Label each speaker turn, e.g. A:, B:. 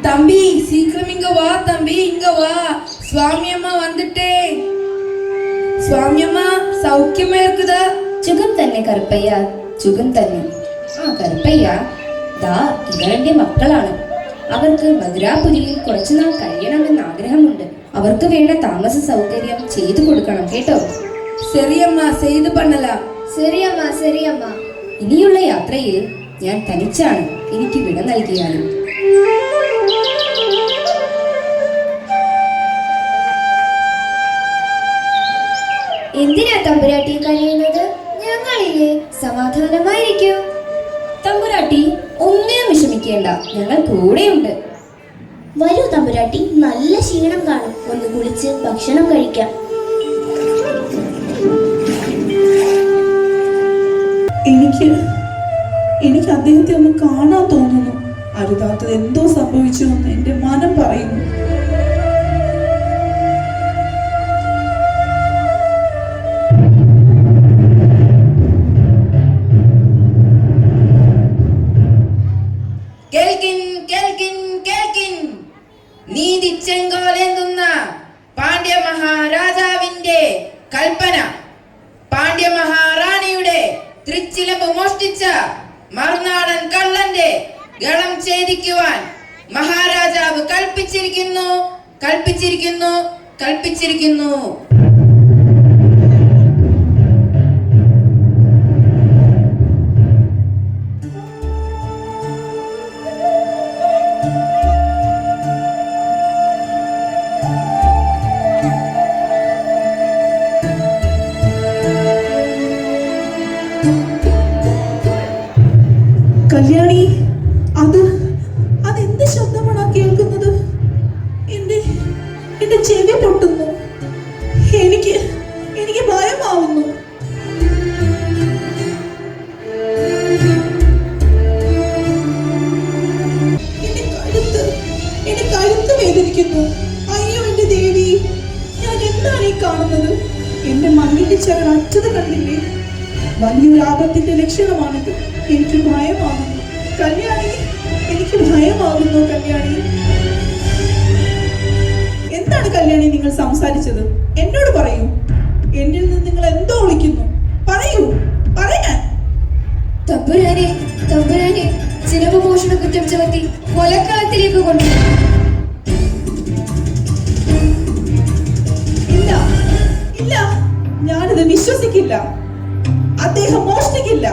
A: தம்பி சீக்கிரம் இங்க வா, தம்பி இங்க வா. சுவாமி அம்மா வந்துட்டே. சுவாமி அம்மா സൗഖ്യമാ இருக்குதா?
B: സുഖം തന്നെ കറുപ്പയ്യ, സുഖം തന്നെ. കറുപ്പയ്യ, ദാ ഇവരുടെ മക്കളാണ്. അവർക്ക് മധുരാപുരിയിൽ കുറച്ചുനാൾ കഴിയണമെന്ന് ആഗ്രഹമുണ്ട്. അവർക്ക് വേണ്ട താമസ സൗകര്യം ചെയ്തു കൊടുക്കണം കേട്ടോ.
A: ശരിയമ്മ, ചെയ്തു പണലാം.
B: ശരിയമ്മ, ശരിയമ്മ. ഇനിയുള്ള യാത്രയിൽ ഞാൻ തനിച്ചാണ്. എനിക്ക് വിട നൽകിയാലും. എന്തിനാ തമ്പുരാട്ടി കഴിയുന്നത്? ഞങ്ങളില്ലേ, സമാധാനമായിരിക്കും. തമ്പുരാട്ടി ഒന്നിനും വിഷമിക്കേണ്ട, ഞങ്ങൾ കൂടെയുണ്ട്.
C: വരൂ തമ്പുരാട്ടി, നല്ല ക്ഷീണം കാണും. ഒന്ന് കുളിച്ച് ഭക്ഷണം കഴിക്കാം.
D: എനിക്ക് അദ്ദേഹത്തെ ഒന്ന് കാണാൻ തോന്നുന്നു. അരുതാത്തത് എന്തോ സംഭവിച്ചു എന്ന് എന്റെ മനം പറയുന്നു.
A: നീതി ചെങ്കോലെന്തുന്ന പാണ്ഡ്യ മഹാരാജാവിന്റെ കൽപ്പന. പാണ്ഡ്യ മഹാറാണിയുടെ തൃച്ചിലമ്പ് മോഷ്ടിച്ച മറുനാടൻ കള്ളന്റെ ഗളം ഛേദിക്കുവാൻ മഹാരാജാവ് കൽപ്പിച്ചിരിക്കുന്നു, കൽപ്പിച്ചിരിക്കുന്നു, കൽപ്പിച്ചിരിക്കുന്നു.
D: കല്യാണി, അതെന്ത് ശബ്ദമാണ് കേൾക്കുന്നത്? എന്റെ ചെവി പൊട്ടുന്നു. എനിക്ക് ഭയമാവുന്നു. എന്റെ കഴുത്ത് വേദനിക്കുന്നു. അയ്യോ എന്റെ ദേവി, ഞാൻ എന്താണ് ഈ കാണുന്നത്? എന്റെ മണ്ണിന്റെ ചരട് അറ്റത് കണ്ടില്ലേ? വലിയൊരു ആപത്തിന്റെ ലക്ഷണമാണിത്. എനിക്ക് ഭയമാകുന്നു കല്യാണി, എനിക്ക് ഭയമാകുന്നു കല്യാണി. എന്താണ് കല്യാണി നിങ്ങൾ സംസാരിച്ചത്? എന്നോട് പറയൂ. എന്നിൽ നിന്ന് നിങ്ങൾ എന്തോ ഒളിക്കുന്നു. പറയൂ, പറയാൻ.
B: തമ്പുരാനെ, തമ്പുരാനെ, ചിലവ് മോഷണ കുറ്റം ചുമത്തി കൊലക്കളത്തിലേക്ക് കൊണ്ടു.
D: ഇല്ല ഇല്ല, ഞാനിത് വിശ്വസിക്കില്ല. അദ്ദേഹം മോഷ്ടിക്കില്ല.